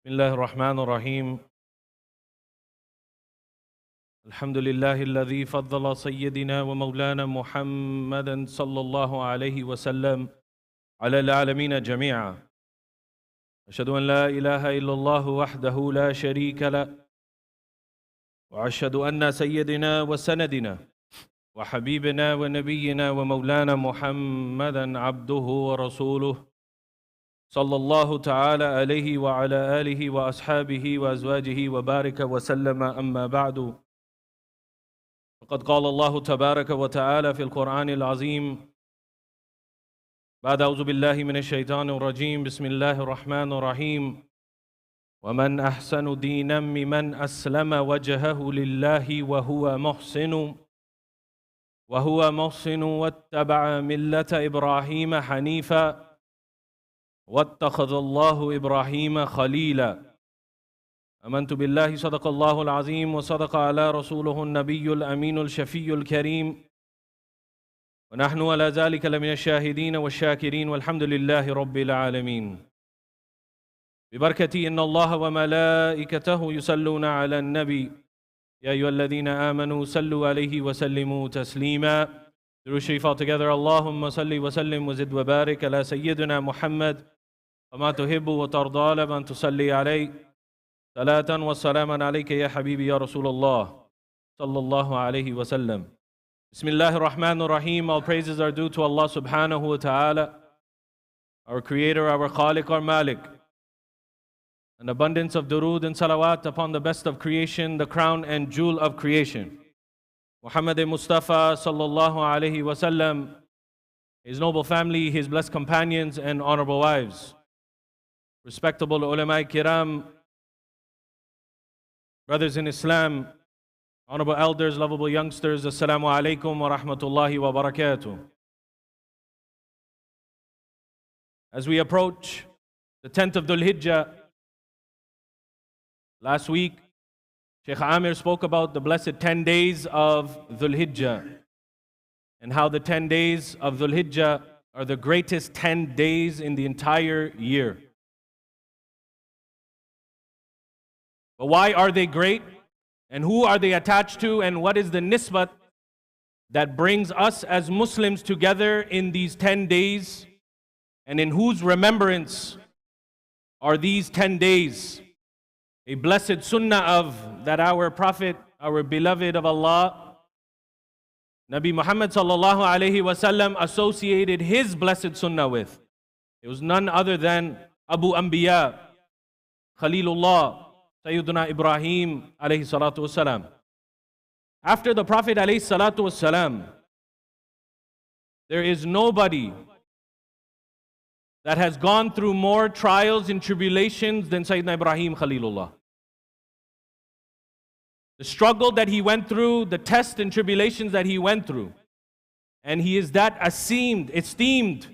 بسم الله الرحمن الرحيم الحمد لله الذي فضل سيدنا ومولانا محمدا صلى الله عليه وسلم على العالمين جميعا. أشهد أن لا إله إلا الله وحده لا شريك له، وأشهد أن سيدنا وسندنا وحبيبنا ونبينا ومولانا محمدا عبده ورسوله صلى الله تعالى عليه وعلى آله وأصحابه وأزواجه وبارك وسلم. أما بعد، فقد قال الله تبارك وتعالى في القرآن العظيم بعد أعوذ بالله من الشيطان الرجيم بسم الله الرحمن الرحيم ومن أحسن دينا ممن أسلم وجهه لله وهو محسن واتبع ملة إبراهيم حنيفا واتخذ الله إبراهيم خليلا. آمنت بالله صدق الله العظيم وصدق على رسوله النبي الأمين الشفي الكريم ونحن على ذلك لمن الشاهدين والشاكرين والحمد لله رب العالمين. ببركة إن الله وملائكته يصلون على النبي يا أيها الذين آمنوا صلوا عليه وسلموا تسليما. Through Sharif all together, Allahumma salli wa sallim wa zid wa barik ala Sayyidunna Muhammad وما تحب وترضى لمن تصلي عليه صلاة وسلاما عليك يا حبيبي يا رسول الله صلى الله عليه وسلم. Bismillahir Rahmanir Rahim. All praises are due to Allah subhanahu wa ta'ala, our creator, our khaliq, our malik. An abundance of durood and salawat upon the best of creation, the crown and jewel of creation, Muhammad Mustafa sallallahu alayhi wa sallam, his noble family, his blessed companions and honorable wives. Respectable ulama kiram, brothers in Islam, honorable elders, lovable youngsters, Assalamualaykum wa rahmatullahi wa barakatuh. As we approach the 10th of Dhul Hijjah, last week Sheikh Amir spoke about the blessed 10 days of Dhul Hijjah and how the 10 days of Dhul Hijjah are the greatest 10 days in the entire year. But why are they great? And who are they attached to? And what is the nisbat that brings us as Muslims together in these 10 days? And in whose remembrance are these 10 days? A blessed sunnah of that our Prophet, our beloved of Allah, Nabi Muhammad sallallahu alayhi wasallam associated his blessed sunnah with. It was none other than Abu Anbiya, Khalilullah, Sayyidunna Ibrahim alayhi salatu wasalam. After the Prophet alayhi salatu wasalam, there is nobody that has gone through more trials and tribulations than Sayyidina Ibrahim Khalilullah. The struggle that he went through, the tests and tribulations that he went through. And he is that esteemed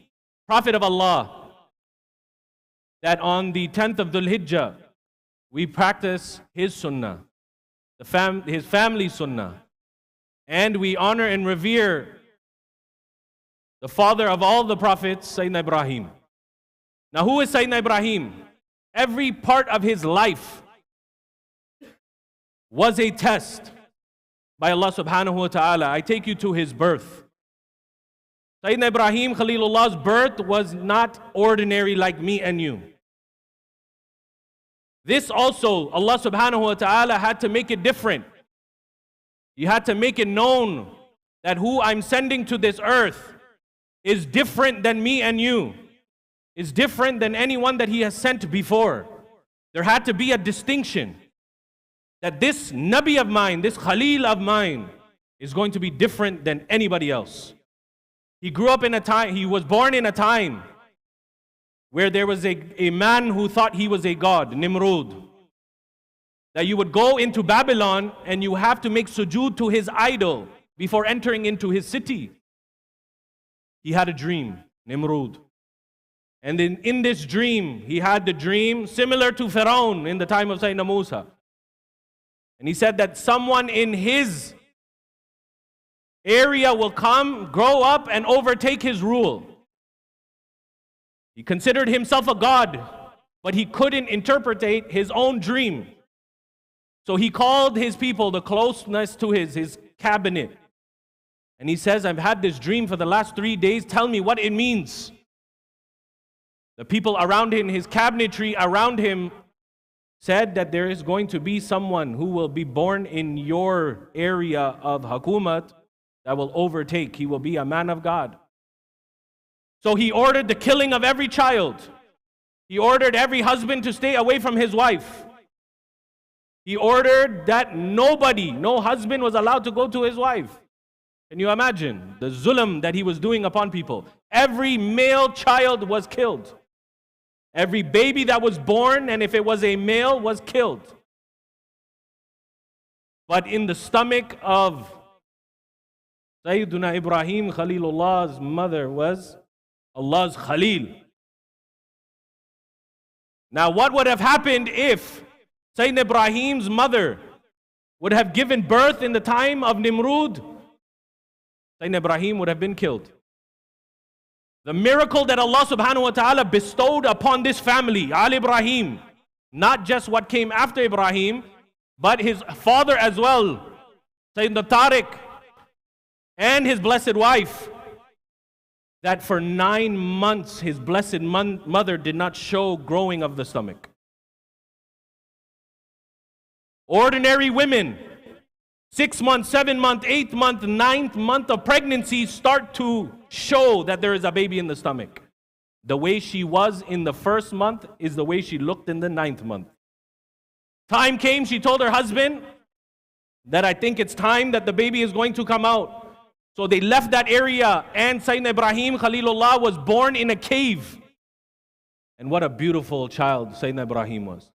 Prophet of Allah, that on the 10th of Dhul Hijjah, we practice his sunnah, his family sunnah. And we honor and revere the father of all the prophets, Sayyidina Ibrahim. Now, who is Sayyidina Ibrahim? Every part of his life was a test by Allah subhanahu wa ta'ala. I take you to his birth. Sayyidina Ibrahim Khalilullah's birth was not ordinary like me and you. This also, Allah subhanahu wa ta'ala had to make it different. He had to make it known that who I'm sending to this earth is different than me and you, is different than anyone that he has sent before. There had to be a distinction that this Nabi of mine, this Khalil of mine, is going to be different than anybody else. He grew up in a time, he was born in a time where there was a man who thought he was a god, Nimrud. That you would go into Babylon and you have to make sujood to his idol before entering into his city. He had a dream, Nimrud. And in this dream, he had the dream similar to Pharaoh in the time of Sayyidina Musa. And he said that someone in his area will come, grow up, and overtake his rule. He considered himself a god. but he couldn't interpretate his own dream. So he called his people, the closeness to his cabinet. And he says, I've had this dream for the last 3 days. Tell me what it means. The people around him, his cabinetry around him, said that there is going to be someone who will be born in your area of Hakumat that will overtake. He will be a man of God. So he ordered the killing of every child. He ordered every husband to stay away from his wife. He ordered that no husband was allowed to go to his wife. Can you imagine the zulm that he was doing upon people? Every male child was killed. Every baby that was born, and if it was a male, was killed. But in the stomach of Sayyidunna Ibrahim, Khalilullah's mother was Allah's Khalil. Now what would have happened if Sayyidina Ibrahim's mother would have given birth in the time of Nimrud? Sayyidina Ibrahim would have been killed. The miracle that Allah subhanahu wa ta'ala bestowed upon this family, Al Ibrahim, not just what came after Ibrahim, but his father as well, Sayyidina Tariq, and his blessed wife, that for 9 months his blessed mother did not show growing of the stomach. Ordinary women, 6 months, 7 months, 8th month, 9th month of pregnancy start to show that there is a baby in the stomach. The way she was in the 1st month is the way she looked in the 9th month. Time came, she told her husband that I think it's time that the baby is going to come out. So they left that area, and Sayyidina Ibrahim Khalilullah was born in a cave. And what a beautiful child Sayyidina Ibrahim was.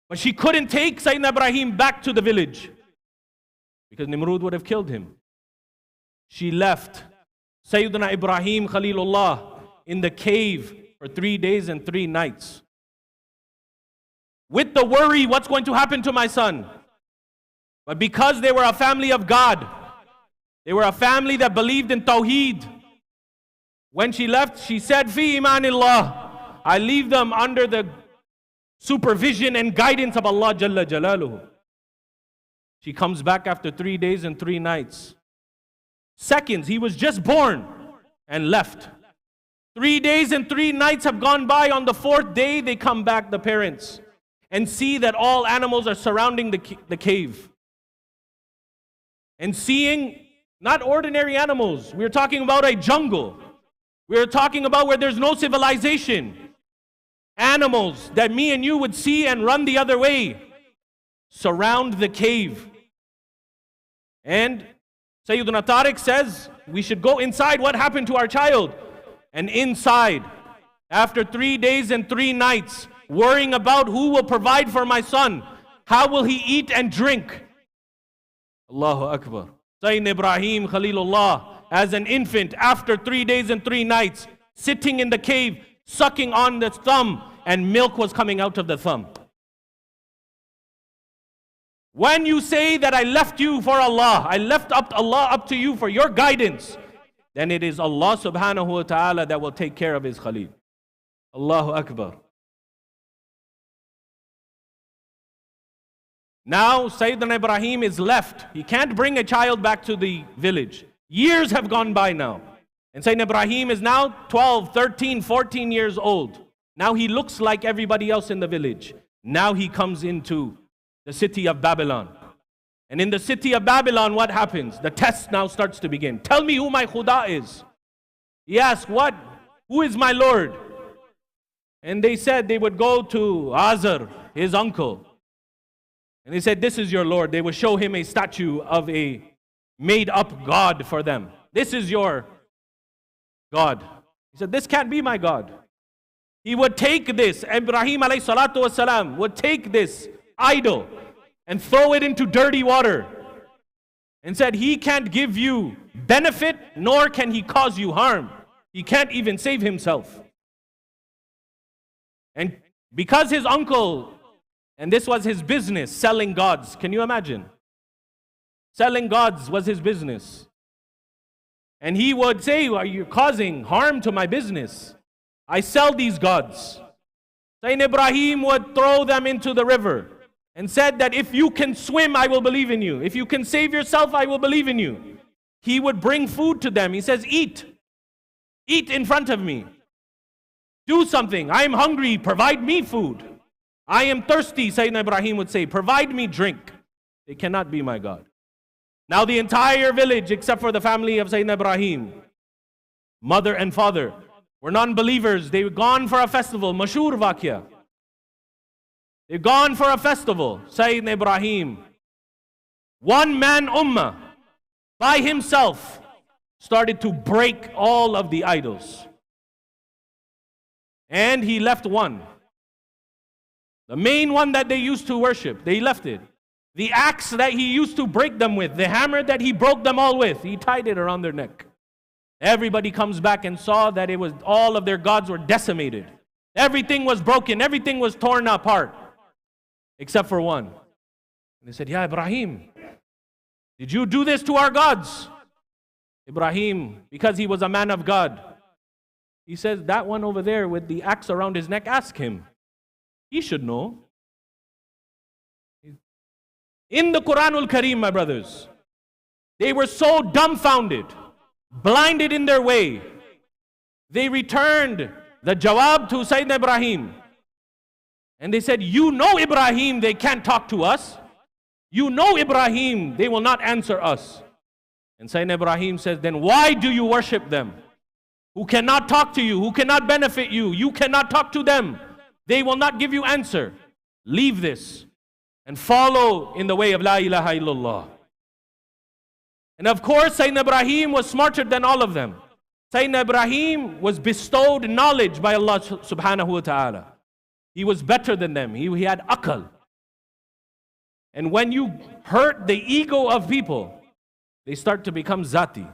But she couldn't take Sayyidina Ibrahim back to the village, because Nimrud would have killed him. She left Sayyiduna Ibrahim Khalilullah in the cave for 3 days and 3 nights. With the worry, what's going to happen to my son? But because they were a family of God, they were a family that believed in Tawheed. When she left, she said, Fi imanillah, I leave them under the supervision and guidance of Allah Jalla Jalaluhu. She comes back after 3 days and 3 nights. Seconds, he was just born and left. 3 days and 3 nights have gone by. On the 4th day, they come back, the parents, and see that all animals are surrounding the cave. And seeing not ordinary animals. We're talking about a jungle. We're talking about where there's no civilization. Animals that me and you would see and run the other way surround the cave. And Sayyiduna Tariq says, we should go inside. What happened to our child? And inside, after 3 days and 3 nights, worrying about who will provide for my son, how will he eat and drink? Allahu Akbar. Sayyidina Ibrahim Khalilullah, as an infant, after 3 days and 3 nights, sitting in the cave, sucking on the thumb, and milk was coming out of the thumb. When you say that I left you for Allah, I left Allah up to you for your guidance, then it is Allah subhanahu wa ta'ala that will take care of his Khalil. Allahu Akbar. Now Sayyidina Ibrahim is left. He can't bring a child back to the village. Years have gone by now. And Sayyidina Ibrahim is now 12, 13, 14 years old. Now he looks like everybody else in the village. Now he comes into the city of Babylon. And in the city of Babylon, what happens? The test now starts to begin. Tell me who my Khuda is. He asked, what? Who is my Lord? And they said they would go to Azar, his uncle. And they said, this is your Lord. They would show him a statue of a made-up God for them. This is your God. He said, this can't be my God. He would take this, Ibrahim alayhi salatu wasalam would take this idol and throw it into dirty water and said, he can't give you benefit, nor can he cause you harm. He can't even save himself. And because his uncle, and this was his business, selling gods. Can you imagine? Selling gods was his business. And he would say, are you causing harm to my business? I sell these gods. Sayyidina Ibrahim would throw them into the river and said that if you can swim, I will believe in you. If you can save yourself, I will believe in you. He would bring food to them. He says, eat. Eat in front of me. Do something. I am hungry. Provide me food. I am thirsty, Sayyidina Ibrahim would say. Provide me drink. They cannot be my God. Now the entire village, except for the family of Sayyidina Ibrahim, mother and father, were non-believers. They were gone for a festival. Mashur Vakya. They've gone for a festival. Sayyidina Ibrahim, one man ummah, by himself, started to break all of the idols. And he left one. The main one that they used to worship, they left it. The axe that he used to break them with, the hammer that he broke them all with, he tied it around their neck. Everybody comes back and saw that it was all of their gods were decimated. Everything was broken, everything was torn apart, except for one. And they said, Ya Ibrahim, did you do this to our gods? Ibrahim, because he was a man of God, he says, that one over there with the axe around his neck, ask him. He should know. In the Quranul Kareem, my brothers, they were so dumbfounded, blinded in their way. They returned the jawab to Sayyidina Ibrahim. And they said, you know Ibrahim, they can't talk to us. You know Ibrahim, they will not answer us. And Sayyidina Ibrahim says, then why do you worship them? Who cannot talk to you, who cannot benefit you, you cannot talk to them. They will not give you answer. Leave this and follow in the way of La ilaha illallah. And of course, Sayyidina Ibrahim was smarter than all of them. Sayyidina Ibrahim was bestowed knowledge by Allah subhanahu wa ta'ala. He was better than them. He had akal. And when you hurt the ego of people, they start to become zati.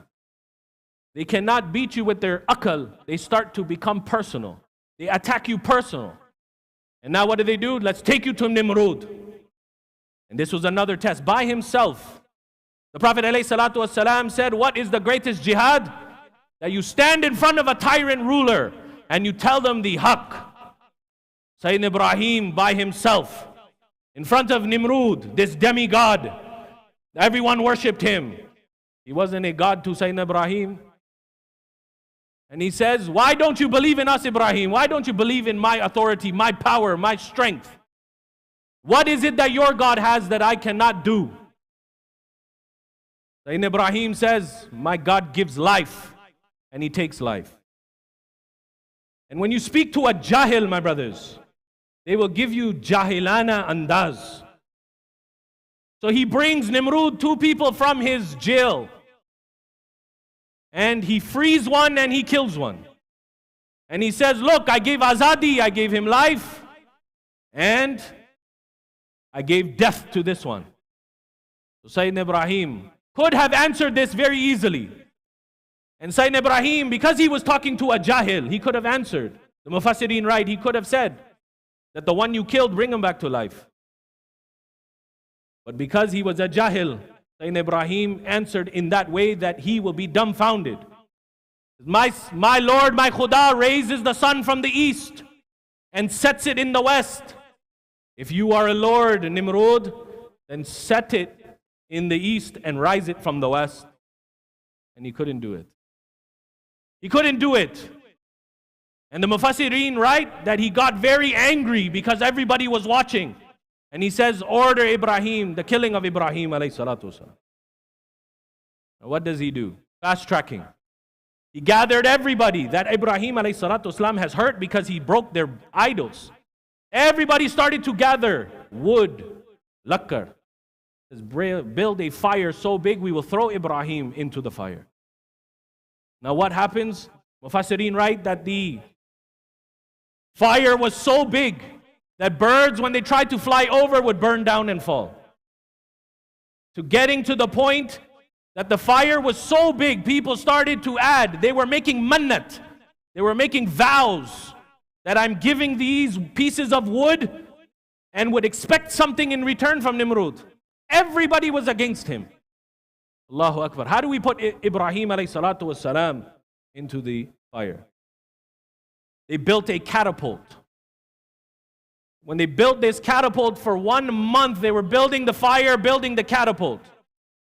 They cannot beat you with their akal. They start to become personal. They attack you personal. And now what do? Let's take you to Nimrud. And this was another test. By himself, the Prophet ﷺ said, what is the greatest jihad? That you stand in front of a tyrant ruler and you tell them the haqq. Sayyidina Ibrahim by himself, in front of Nimrud, this demigod. Everyone worshipped him. He wasn't a god to Sayyidina Ibrahim. And he says, why don't you believe in us, Ibrahim? Why don't you believe in my authority, my power, my strength? What is it that your God has that I cannot do? Sayyidina Ibrahim says, my God gives life and he takes life. And when you speak to a jahil, my brothers, they will give you jahilana andaz. So he brings Nimrud, two people from his jail. And he frees one and he kills one. And he says, look, I gave azadi, I gave him life. And I gave death to this one. So Sayyidina Ibrahim could have answered this very easily. And Sayyidina Ibrahim, because he was talking to a jahil, he could have answered. The Mufassirin write, he could have said that the one you killed, bring him back to life. But because he was a jahil, Sayyidina Ibrahim answered in that way that he will be dumbfounded. My Lord, my Khuda raises the sun from the east and sets it in the west. If you are a Lord, Nimrud, then set it in the east and rise it from the west. And he couldn't do it. He couldn't do it. And the Mufassirin write that he got very angry because everybody was watching. And he says, order Ibrahim, the killing of Ibrahim alayhi salatu wasalam. Now what does he do? Fast tracking. He gathered everybody that Ibrahim alayhi salatu wasalam has hurt because he broke their idols. Everybody started to gather wood, lakkar. Build a fire so big we will throw Ibrahim into the fire. Now what happens? Mufassirin write that the fire was so big that birds, when they tried to fly over, would burn down and fall. To getting to the point that the fire was so big, people started to add, they were making mannat, they were making vows that I'm giving these pieces of wood and would expect something in return from Nimrud. Everybody was against him. Allahu Akbar. How do we put Ibrahim alayhi salatu wasalam into the fire? They built a catapult. when they built this catapult for 1 month, they were building the fire, building the catapult.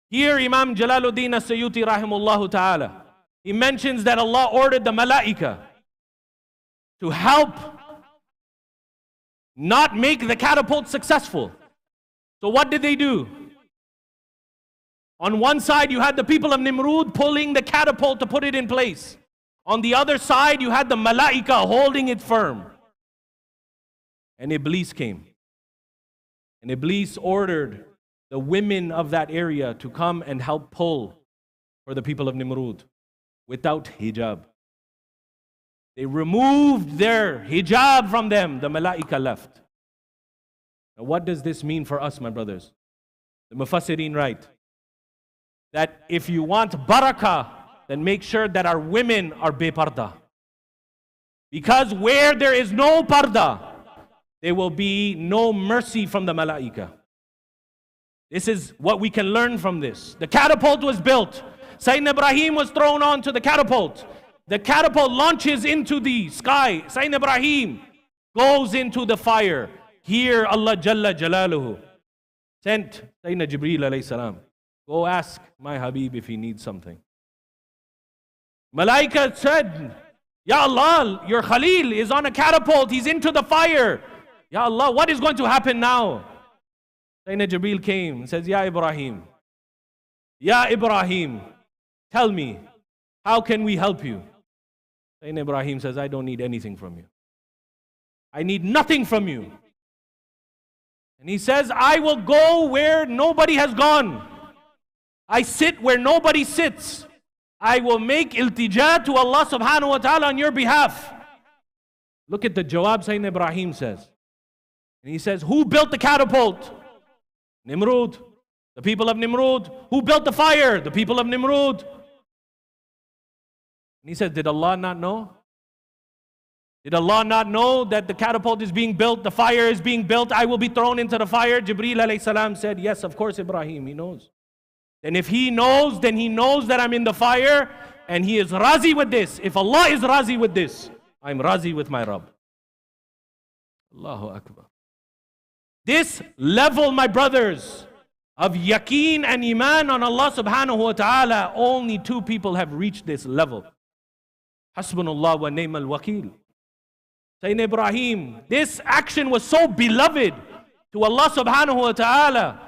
Here Imam Jalaluddin as-Suyuti rahimahullah ta'ala, he mentions that Allah ordered the malaika to help not make the catapult successful. So what did they do? On one side you had the people of Nimrud pulling the catapult to put it in place. On the other side you had the malaika holding it firm. And Iblis came. And Iblis ordered the women of that area to come and help pull for the people of Nimrud without hijab. They removed their hijab from them. The malaika left. Now what does this mean for us, my brothers? The Mufassirin write that if you want barakah, then make sure that our women are beparda. Because where there is no parda, there will be no mercy from the malaika. This is what we can learn from this. The catapult was built. Sayyidina Ibrahim was thrown onto the catapult. The catapult launches into the sky. Sayyidina Ibrahim goes into the fire. Here Allah Jalla Jalaluhu sent Sayyidina Jibreel alayhi salam. Go ask my Habib if he needs something. Malaika said, Ya Allah, your Khalil is on a catapult. He's into the fire. Ya Allah, what is going to happen now? Sayyidina Jibreel came and says, Ya Ibrahim, tell me, how can we help you? Sayyidina Ibrahim says, I don't need anything from you. I need nothing from you. And he says, I will go where nobody has gone. I sit where nobody sits. I will make iltija to Allah subhanahu wa ta'ala on your behalf. Look at the jawab Sayyidina Ibrahim says. And he says, who built the catapult? Nimrud, the people of Nimrud. Who built the fire? The people of Nimrud. And he says, did Allah not know? Did Allah not know that the catapult is being built, the fire is being built, I will be thrown into the fire? Jibreel alayhi salam said, yes, of course, Ibrahim, he knows. And if he knows, then he knows that I'm in the fire, and he is razi with this. If Allah is razi with this, I'm razi with my Rabb. Allahu Akbar. This level, my brothers, of yaqeen and iman on Allah subhanahu wa ta'ala, only 2 people have reached this level. Hasbunallah wa ni'mal wakil. Sayyidina Ibrahim, this action was so beloved to Allah subhanahu wa ta'ala.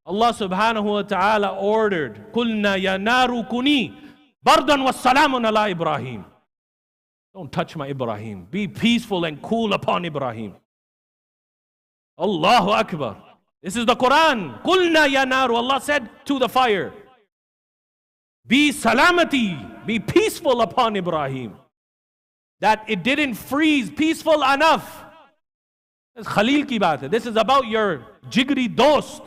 Allah subhanahu wa ta'ala ordered, Qulna ya naru kuni bardan wa salamun ala Ibrahim. Don't touch my Ibrahim. Be peaceful and cool upon Ibrahim. Allahu Akbar. This is the Quran. Qulna ya naru. Allah said to the fire, be salamati, be peaceful upon Ibrahim. That it didn't freeze, peaceful enough. This is Khalil ki baat hai. This is about your jigri dost.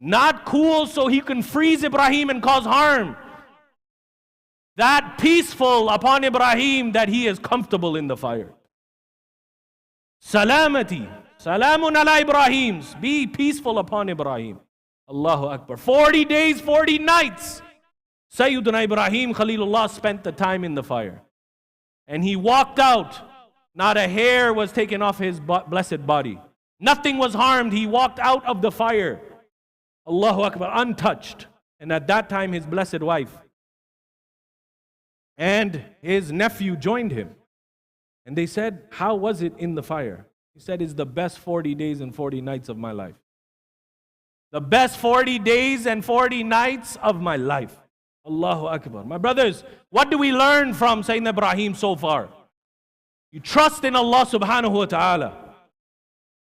Not cool so he can freeze Ibrahim and cause harm. That peaceful upon Ibrahim that he is comfortable in the fire. Salamati. Salamun ala Ibrahim. Be peaceful upon Ibrahim. Allahu Akbar. 40 days, 40 nights. Sayyidunna Ibrahim Khalilullah spent the time in the fire. And he walked out. Not a hair was taken off his blessed body. Nothing was harmed. He walked out of the fire. Allahu Akbar, untouched. And at that time his blessed wife and his nephew joined him. And they said, how was it in the fire? He said, it's the best 40 days and 40 nights of my life. The best 40 days and 40 nights of my life. Allahu Akbar. My brothers, what do we learn from Sayyidina Ibrahim so far? You trust in Allah subhanahu wa ta'ala.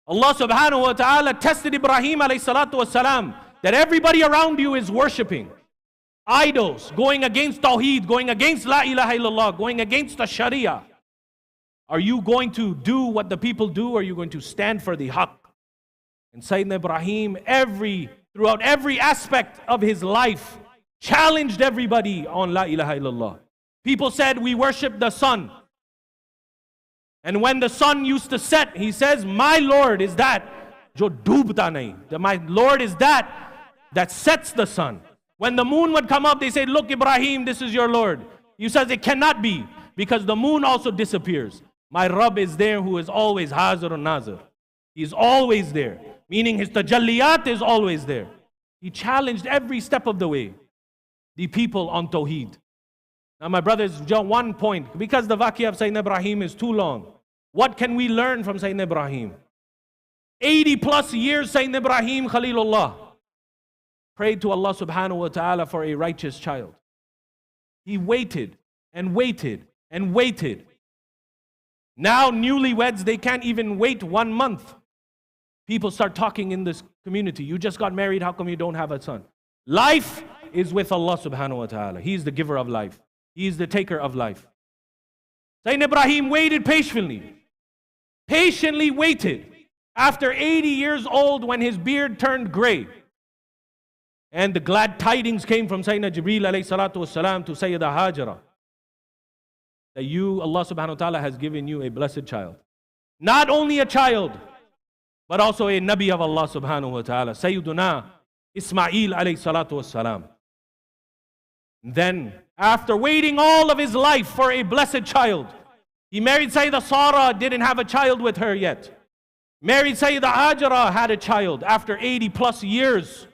Allah subhanahu wa ta'ala tested Ibrahim alayhi salatu wasalam that everybody around you is worshipping idols, going against Tawheed, going against La ilaha illallah, going against the Sharia. Are you going to do what the people do, or are you going to stand for the haqq? And Sayyidina Ibrahim, throughout every aspect of his life, challenged everybody on La ilaha illallah. People said, we worship the sun. And when the sun used to set, he says, my Lord is that, jo doobta nahi. My Lord is that sets the sun. When the moon would come up, they say, look Ibrahim, this is your Lord. He says, it cannot be, because the moon also disappears. My Rabb is there who is always hazir and nazir. He's always there. Meaning his tajalliyat is always there. He challenged every step of the way the people on Tawheed. Now my brothers, just one point. Because the waqiyah of Sayyidina Ibrahim is too long. What can we learn from Sayyidina Ibrahim? 80 plus years Sayyidina Ibrahim Khalilullah prayed to Allah subhanahu wa ta'ala for a righteous child. He waited and waited and waited. Now newlyweds, they can't even wait 1 month. People start talking in this community. You just got married, how come you don't have a son? Life is with Allah subhanahu wa ta'ala. He is the giver of life. He is the taker of life. Sayyidina Ibrahim waited patiently. Patiently waited. After 80 years old, when his beard turned gray, and the glad tidings came from Sayyidina Jibreel alayhi salatu wasalam to Sayyida Hajara, that you, Allah subhanahu wa ta'ala, has given you a blessed child. Not only a child, but also a Nabi of Allah subhanahu wa ta'ala, Sayyidunna Ismail alayhi salatu wasalam. Then, after waiting all of his life for a blessed child, he married Sayyida Sarah, didn't have a child with her yet. Married Sayyida Hajara, had a child after 80 plus years.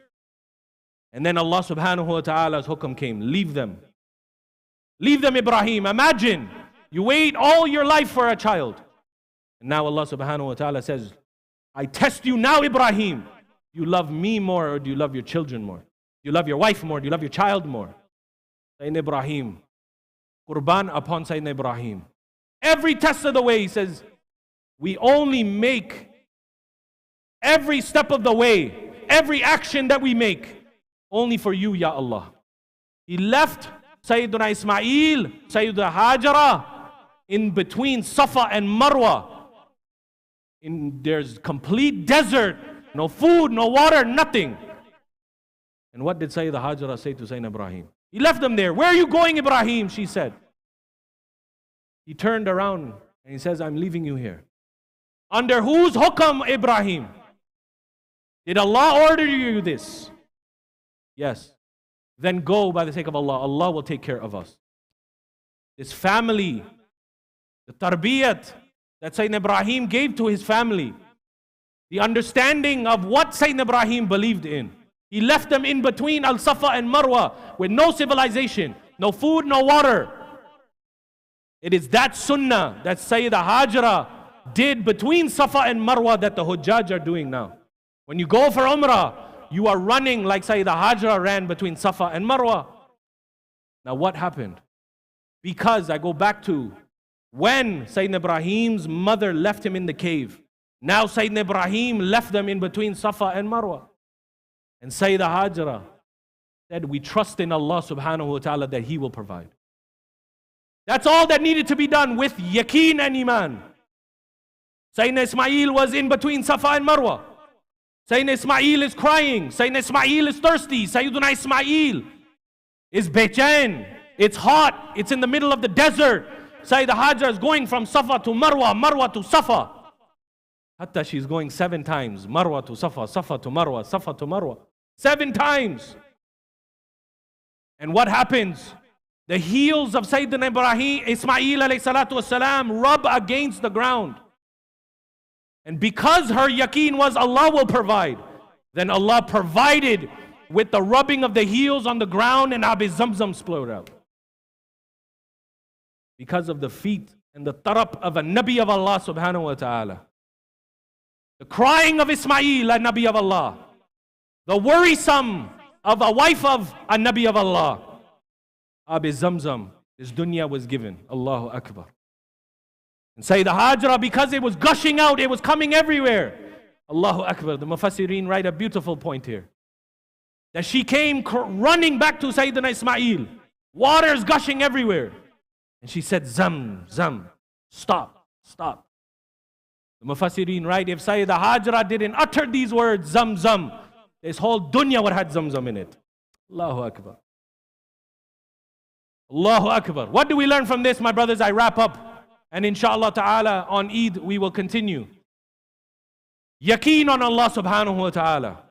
And then Allah subhanahu wa ta'ala's hukam came, leave them. Leave them, Ibrahim. Imagine, you wait all your life for a child. And now Allah subhanahu wa ta'ala says, I test you now, Ibrahim. Do you love me more or do you love your children more? Do you love your wife more? Do you love your child more? Sayyidina Ibrahim, Qurban upon Sayyidina Ibrahim. Every test of the way, he says, we only make every step of the way, every action that we make, only for you, Ya Allah. He left Sayyiduna Ismail, Sayyiduna Hajara, in between Safa and Marwa. There's complete desert, no food, no water, nothing. And what did Sayyidina Hajara say to Sayyidina Ibrahim? He left them there. Where are you going, Ibrahim? She said. He turned around and he says, I'm leaving you here. Under whose hukam, Ibrahim? Did Allah order you this? Yes. Then go by the sake of Allah. Allah will take care of us. His family, the tarbiyat that Sayyidina Ibrahim gave to his family, the understanding of what Sayyidina Ibrahim believed in. He left them in between Al-Safa and Marwa with no civilization, no food, no water. It is that sunnah that Sayyida Hajara did between Safa and Marwa that the Hujjaj are doing now. When you go for Umrah, you are running like Sayyida Hajara ran between Safa and Marwa. Now what happened? Because I go back to when Sayyidina Ibrahim's mother left him in the cave. Now Sayyidina Ibrahim left them in between Safa and Marwa. And Sayyida Hajara said, we trust in Allah subhanahu wa ta'ala that He will provide. That's all that needed to be done with yaqeen and iman. Sayyidina Ismail was in between Safa and Marwa. Sayyidina Ismail is crying. Sayyidina Ismail is thirsty. Sayyiduna Ismail is bechain. It's hot. It's in the middle of the desert. Sayyida Hajara is going from Safa to Marwa, Marwa to Safa. Hatta she's going 7 times. Marwa to Safa, Safa to Marwa, Safa to Marwa. 7 times. And what happens? The heels of Sayyidina Ibrahim, Ismail alayhi salatu wasalam, rub against the ground. And because her yaqeen was Allah will provide, then Allah provided with the rubbing of the heels on the ground and Abi Zamzam splurted out. Because of the feet and the tarab of a Nabi of Allah subhanahu wa ta'ala. The crying of Ismail, a Nabi of Allah. The worrisome of a wife of a Nabi of Allah. Abi Zamzam, this dunya was given. Allahu Akbar. And Sayyida Hajara, because it was gushing out, it was coming everywhere. Allahu Akbar. The Mufassirin write a beautiful point here. That she came running back to Sayyidina Ismail. Water is gushing everywhere. And she said, Zam, Zam, stop, stop. The Mufassirin write, if Sayyida Hajara didn't utter these words, Zam, Zam, this whole dunya would have had Zamzam in it. Allahu Akbar. Allahu Akbar. What do we learn from this, my brothers? I wrap up. And inshallah ta'ala on Eid we will continue. Yaqeen on Allah subhanahu wa ta'ala.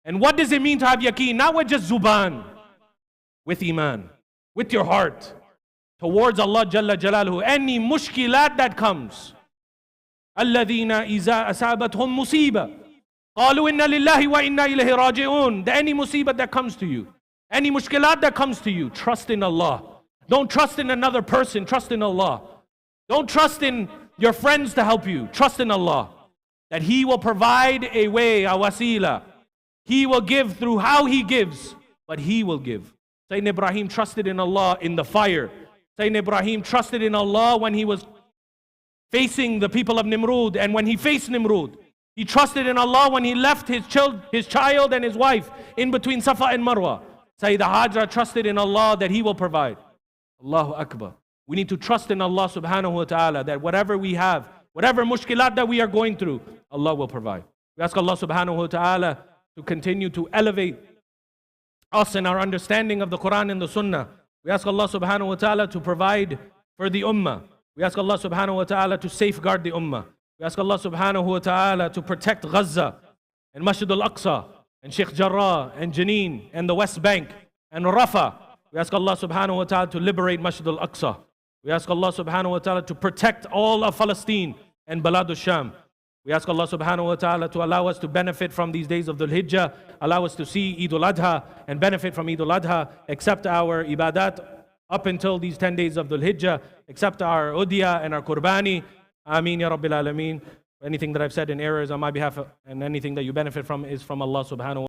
And what does it mean to have yaqeen? Not with just zuban, with iman, with your heart, towards Allah Jalla Jalaluhu. Any mushkilat that comes. الَّذِينَ إِذَا أَصَابَتْهُمْ مُصِيبَةٌ قَالُوا إِنَّا لِلَّهِ وَإِنَّا إِلَيْهِ رَاجِعُونَ. Any musibat that comes to you, any mushkilat that comes to you, trust in Allah. Don't trust in another person, trust in Allah. Don't trust in your friends to help you, trust in Allah. That He will provide a way, a wasila. He will give through how He gives, but He will give. Sayyidina Ibrahim trusted in Allah in the fire. Sayyidina Ibrahim trusted in Allah when he was facing the people of Nimrud, and when he faced Nimrud. He trusted in Allah when he left his child and his wife in between Safa and Marwa. Sayyidah Hajra trusted in Allah that He will provide. Allahu Akbar. We need to trust in Allah subhanahu wa ta'ala that whatever we have, whatever mushkilat that we are going through, Allah will provide. We ask Allah subhanahu wa ta'ala to continue to elevate us in our understanding of the Quran and the Sunnah. We ask Allah subhanahu wa ta'ala to provide for the ummah. We ask Allah subhanahu wa ta'ala to safeguard the ummah. We ask Allah subhanahu wa ta'ala to protect Gaza and Masjid al-Aqsa and Sheikh Jarrah and Jenin and the West Bank and Rafah. We ask Allah subhanahu wa ta'ala to liberate Masjid al-Aqsa. We ask Allah subhanahu wa ta'ala to protect all of Palestine and Balad al-Sham. We ask Allah subhanahu wa ta'ala to allow us to benefit from these days of Dhul Hijjah, allow us to see Eid al-Adha and benefit from Eid al-Adha, accept our ibadat up until these 10 days of Dhul Hijjah, accept our udiyah and our qurbani. Ameen ya Rabbil Alameen. Anything that I've said in errors on my behalf and anything that you benefit from is from Allah subhanahu wa ta'ala.